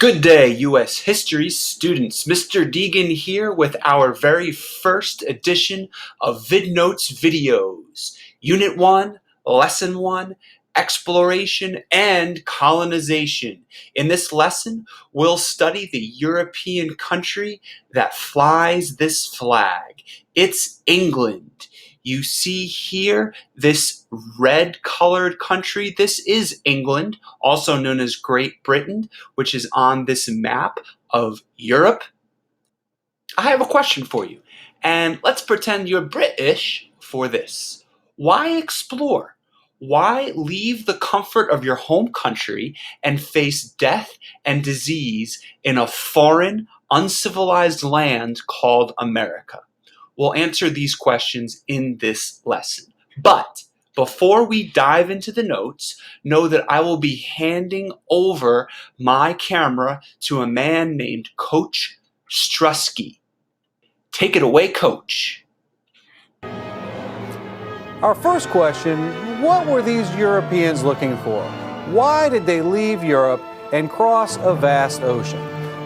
Good day, U.S. history students. Mr. Deegan here with our very first edition of VidNotes videos. Unit 1, Lesson 1, Exploration and Colonization. In this lesson, we'll study the European country that flies this flag. It's England. You see here this red colored country. This is England, also known as Great Britain, which is on this map of Europe. I have a question for you, and let's pretend you're British for this. Why explore? Why leave the comfort of your home country and face death and disease in a foreign, uncivilized land called America? We'll answer these questions in this lesson. But before we dive into the notes, know that I will be handing over my camera to a man named Coach Strusky. Take it away, Coach. Our first question, what were these Europeans looking for? Why did they leave Europe and cross a vast ocean?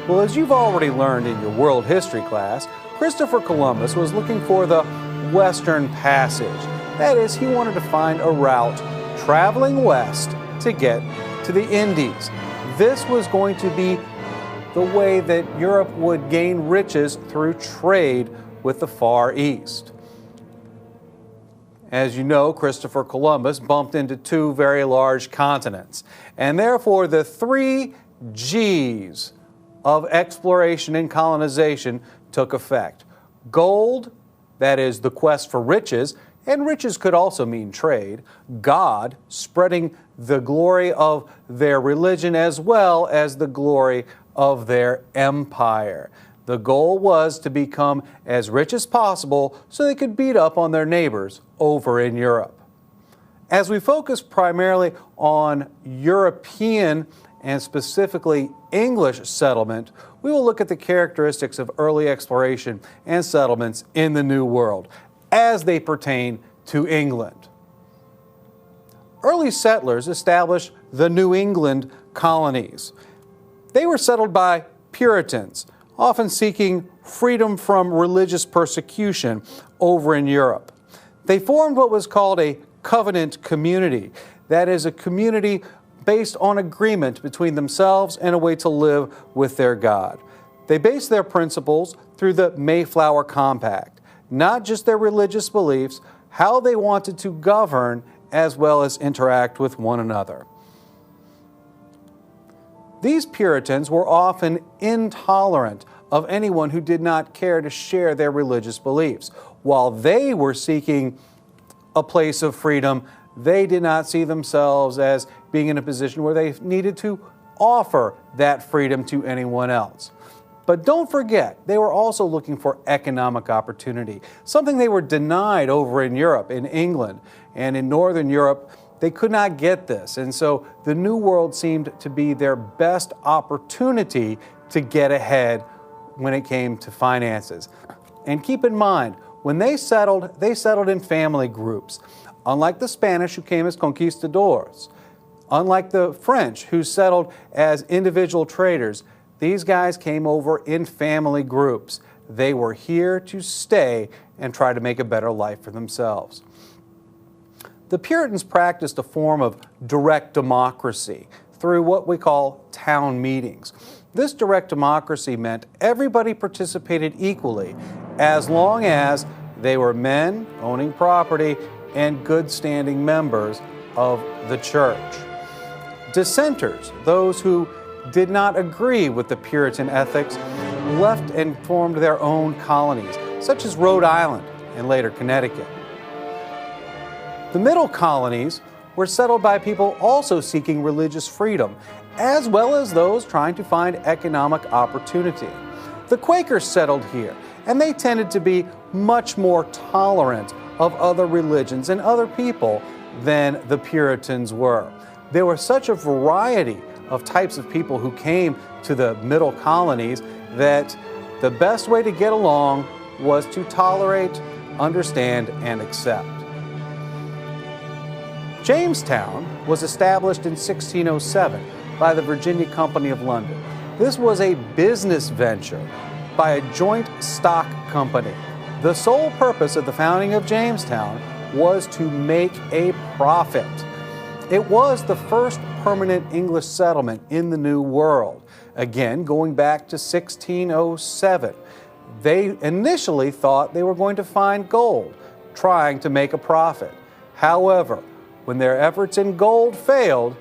Well, as you've already learned in your world history class, Christopher Columbus was looking for the Western Passage. That is, he wanted to find a route traveling west to get to the Indies. This was going to be the way that Europe would gain riches through trade with the Far East. As you know, Christopher Columbus bumped into two very large continents, and therefore the 3 G's of exploration and colonization took effect. Gold, that is the quest for riches, and riches could also mean trade. God, spreading the glory of their religion as well as the glory of their empire. The goal was to become as rich as possible so they could beat up on their neighbors over in Europe. As we focus primarily on European and specifically English settlement, we will look at the characteristics of early exploration and settlements in the New World as they pertain to England. Early settlers established the New England colonies. They were settled by Puritans, often seeking freedom from religious persecution over in Europe. They formed what was called a covenant community. That is, a community based on agreement between themselves and a way to live with their God. They based their principles through the Mayflower Compact, not just their religious beliefs, how they wanted to govern as well as interact with one another. These Puritans were often intolerant of anyone who did not care to share their religious beliefs. While they were seeking a place of freedom, they did not see themselves as being in a position where they needed to offer that freedom to anyone else. But don't forget, they were also looking for economic opportunity, something they were denied over in Europe, in England, and in Northern Europe. They could not get this, and so the New World seemed to be their best opportunity to get ahead when it came to finances. And keep in mind, when they settled in family groups. Unlike the Spanish, who came as conquistadors, unlike the French, who settled as individual traders, these guys came over in family groups. They were here to stay and try to make a better life for themselves. The Puritans practiced a form of direct democracy through what we call town meetings. This direct democracy meant everybody participated equally as long as they were men owning property and good-standing members of the church. Dissenters, those who did not agree with the Puritan ethics, left and formed their own colonies, such as Rhode Island and later Connecticut. The middle colonies were settled by people also seeking religious freedom, as well as those trying to find economic opportunity. The Quakers settled here, and they tended to be much more tolerant of other religions and other people than the Puritans were. There was such a variety of types of people who came to the middle colonies that the best way to get along was to tolerate, understand, and accept. Jamestown was established in 1607 by the Virginia Company of London. This was a business venture by a joint stock company. The sole purpose of the founding of Jamestown was to make a profit. It was the first permanent English settlement in the New World. Again, going back to 1607. They initially thought they were going to find gold, trying to make a profit. However, when their efforts in gold failed,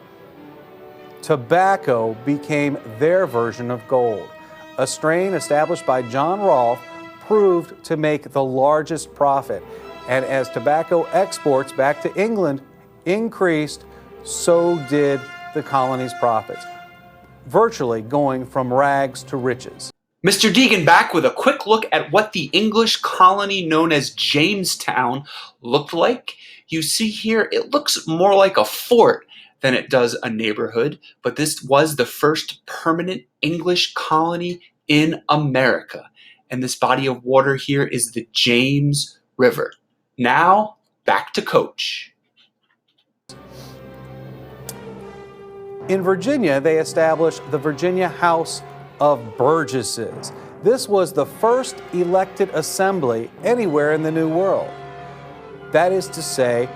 tobacco became their version of gold. A strain established by John Rolfe proved to make the largest profit. And as tobacco exports back to England increased, so did the colony's profits, virtually going from rags to riches. Mr. Deegan back with a quick look at what the English colony known as Jamestown looked like. You see here, it looks more like a fort than it does a neighborhood, but this was the first permanent English colony in America. And this body of water here is the James River. Now, back to Coach. In Virginia, they established the Virginia House of Burgesses. This was the first elected assembly anywhere in the New World. That is to say,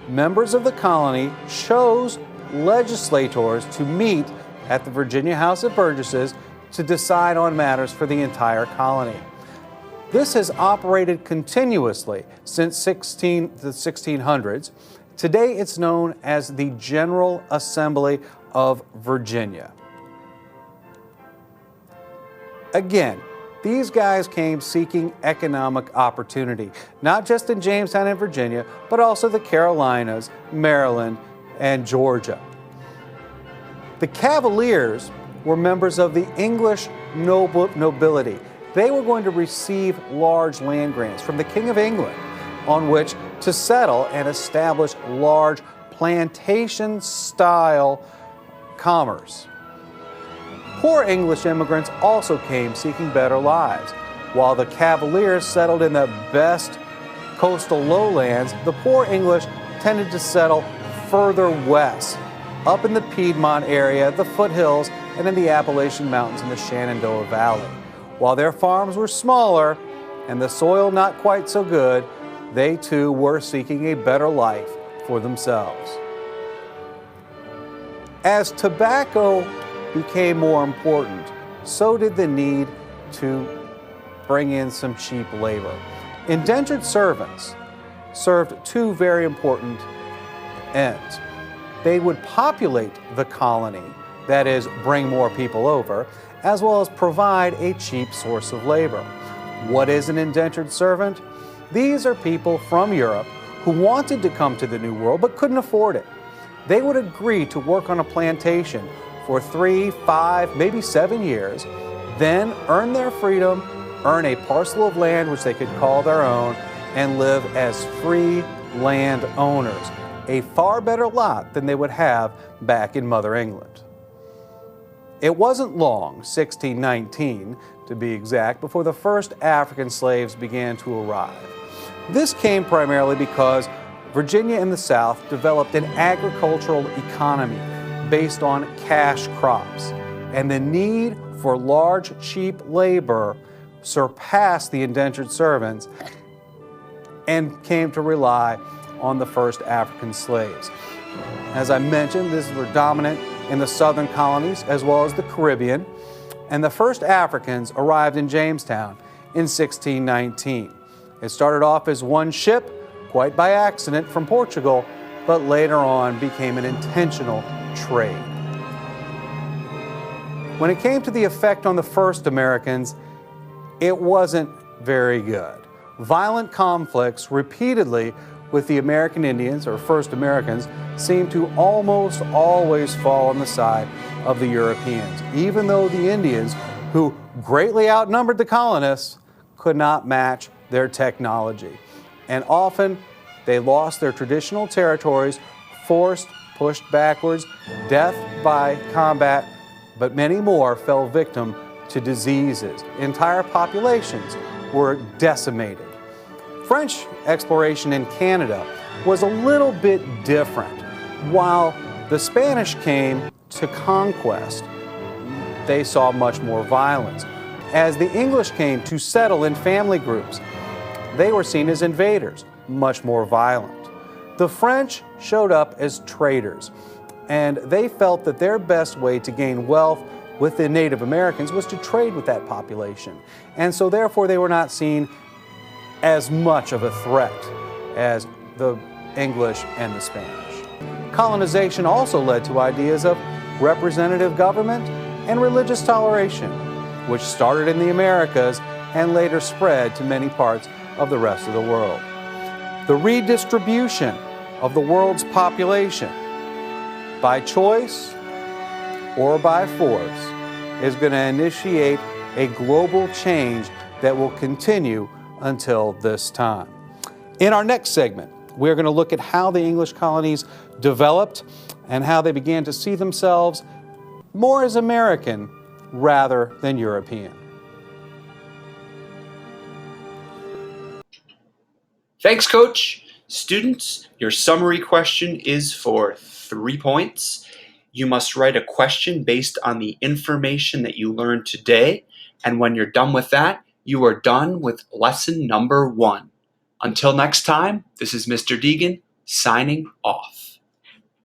members of the colony chose legislators to meet at the Virginia House of Burgesses to decide on matters for the entire colony. This has operated continuously since the 1600s. Today it's known as the General Assembly of Virginia. Again, these guys came seeking economic opportunity, not just in Jamestown and Virginia, but also the Carolinas, Maryland, and Georgia. The Cavaliers were members of the English nobility. They were going to receive large land grants from the King of England on which to settle and establish large plantation-style commerce. Poor English immigrants also came seeking better lives. While the Cavaliers settled in the best coastal lowlands, the poor English tended to settle further west, up in the Piedmont area, the foothills, and in the Appalachian Mountains in the Shenandoah Valley. While their farms were smaller and the soil not quite so good, they too were seeking a better life for themselves. As tobacco became more important, so did the need to bring in some cheap labor. Indentured servants served two very important ends. They would populate the colony, that is, bring more people over, as well as provide a cheap source of labor. What is an indentured servant? These are people from Europe who wanted to come to the New World but couldn't afford it. They would agree to work on a plantation for 3, 5, maybe 7 years, then earn their freedom, earn a parcel of land which they could call their own, and live as free land owners. A far better lot than they would have back in Mother England. It wasn't long, 1619 to be exact, before the first African slaves began to arrive. This came primarily because Virginia and the South developed an agricultural economy based on cash crops, and the need for large, cheap labor surpassed the indentured servants and came to rely on the first African slaves. As I mentioned, these were dominant in the southern colonies as well as the Caribbean, and the first Africans arrived in Jamestown in 1619. It started off as one ship, quite by accident, from Portugal, but later on became an intentional trade. When it came to the effect on the first Americans, it wasn't very good. Violent conflicts repeatedly with the American Indians, or first Americans, seemed to almost always fall on the side of the Europeans, even though the Indians, who greatly outnumbered the colonists, could not match their technology. And often they lost their traditional territories, forced, pushed backwards, death by combat, but many more fell victim to diseases. Entire populations were decimated. French exploration in Canada was a little bit different. While the Spanish came to conquest, they saw much more violence. As the English came to settle in family groups, they were seen as invaders, much more violent. The French showed up as traders, and they felt that their best way to gain wealth with the Native Americans was to trade with that population. And so therefore they were not seen as much of a threat as the English and the Spanish. Colonization also led to ideas of representative government and religious toleration, which started in the Americas and later spread to many parts of the rest of the world. The redistribution of the world's population by choice or by force is going to initiate a global change that will continue until this time. In our next segment, we're going to look at how the English colonies developed and how they began to see themselves more as American rather than European. Thanks, Coach. Students, your summary question is for 3 points. You must write a question based on the information that you learned today, and when you're done with that, you are done with lesson number 1. Until next time, this is Mr. Deegan signing off.